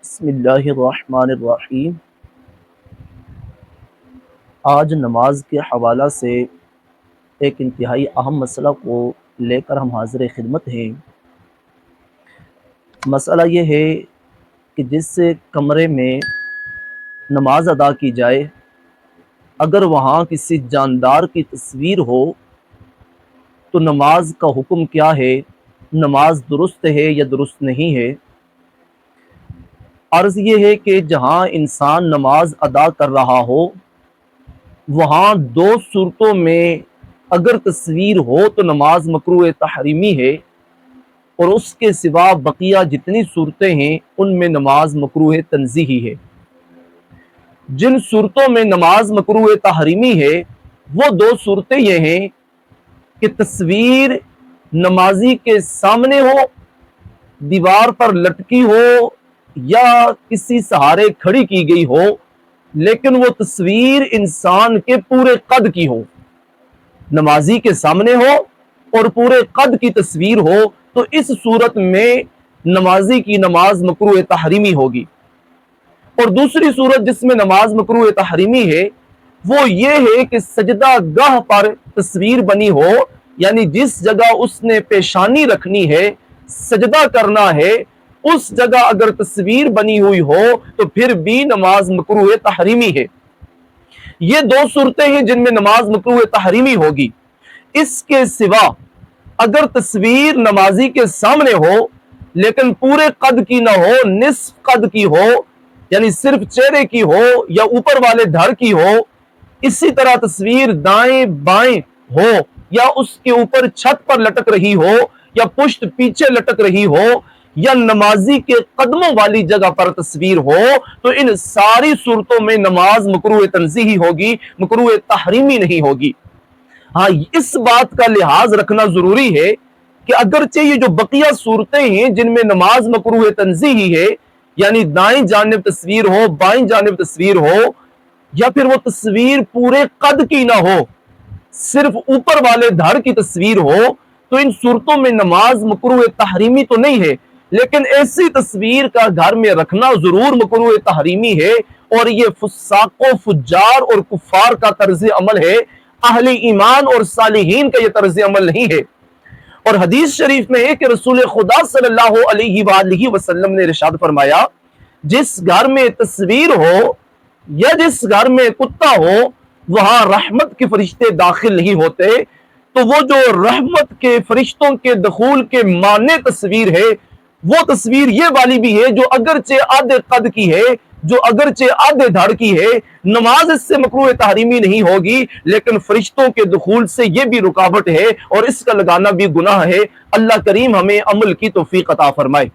بسم اللہ الرحمن الرحیم۔ آج نماز کے حوالہ سے ایک انتہائی اہم مسئلہ کو لے کر ہم حاضر خدمت ہیں۔ مسئلہ یہ ہے کہ جس کمرے میں نماز ادا کی جائے، اگر وہاں کسی جاندار کی تصویر ہو تو نماز کا حکم کیا ہے؟ نماز درست ہے یا درست نہیں ہے؟ عرض یہ ہے کہ جہاں انسان نماز ادا کر رہا ہو وہاں دو صورتوں میں اگر تصویر ہو تو نماز مکروہ تحریمی ہے، اور اس کے سوا بقیہ جتنی صورتیں ہیں ان میں نماز مکروہ تنزیہی ہے۔ جن صورتوں میں نماز مکروہ تحریمی ہے وہ دو صورتیں یہ ہیں کہ تصویر نمازی کے سامنے ہو، دیوار پر لٹکی ہو یا کسی سہارے کھڑی کی گئی ہو، لیکن وہ تصویر انسان کے پورے قد کی ہو، نمازی کے سامنے ہو اور پورے قد کی تصویر ہو، تو اس صورت میں نمازی کی نماز مکروہ تحریمی ہوگی۔ اور دوسری صورت جس میں نماز مکروہ تحریمی ہے وہ یہ ہے کہ سجدہ گاہ پر تصویر بنی ہو، یعنی جس جگہ اس نے پیشانی رکھنی ہے، سجدہ کرنا ہے، اس جگہ اگر تصویر بنی ہوئی ہو تو پھر بھی نماز مکروہ تحریمی ہے۔ یہ دو صورتیں ہیں جن میں نماز مکروہ تحریمی ہوگی۔ اس کے سوا اگر تصویر نمازی کے سامنے ہو لیکن پورے قد کی نہ ہو، نصف قد کی ہو، یعنی صرف چہرے کی ہو یا اوپر والے دھڑ کی ہو، اسی طرح تصویر دائیں بائیں ہو یا اس کے اوپر چھت پر لٹک رہی ہو یا پشت پیچھے لٹک رہی ہو یا نمازی کے قدموں والی جگہ پر تصویر ہو، تو ان ساری صورتوں میں نماز مکروہ تنزیہی ہوگی، مکروہ تحریمی نہیں ہوگی۔ ہاں، اس بات کا لحاظ رکھنا ضروری ہے کہ اگرچہ یہ جو بقیہ صورتیں ہیں جن میں نماز مکروہ تنزیہی ہے، یعنی دائیں جانب تصویر ہو، بائیں جانب تصویر ہو، یا پھر وہ تصویر پورے قد کی نہ ہو، صرف اوپر والے دھڑ کی تصویر ہو، تو ان صورتوں میں نماز مکروہ تحریمی تو نہیں ہے، لیکن ایسی تصویر کا گھر میں رکھنا ضرور مکروہ تحریمی ہے، اور یہ فساق و فجار اور کفار کا طرز عمل ہے، اہل ایمان اور صالحین کا یہ طرز عمل نہیں ہے۔ اور حدیث شریف میں ہے کہ رسول خدا صلی اللہ علیہ وآلہ وسلم نے ارشاد فرمایا، جس گھر میں تصویر ہو یا جس گھر میں کتا ہو وہاں رحمت کے فرشتے داخل نہیں ہوتے۔ تو وہ جو رحمت کے فرشتوں کے دخول کے معنی تصویر ہے، وہ تصویر یہ والی بھی ہے جو اگرچہ آدھے قد کی ہے، جو اگرچہ آدھے دھڑ کی ہے، نماز اس سے مکروہ تحریمی نہیں ہوگی، لیکن فرشتوں کے دخول سے یہ بھی رکاوٹ ہے اور اس کا لگانا بھی گناہ ہے۔ اللہ کریم ہمیں عمل کی توفیق عطا فرمائے۔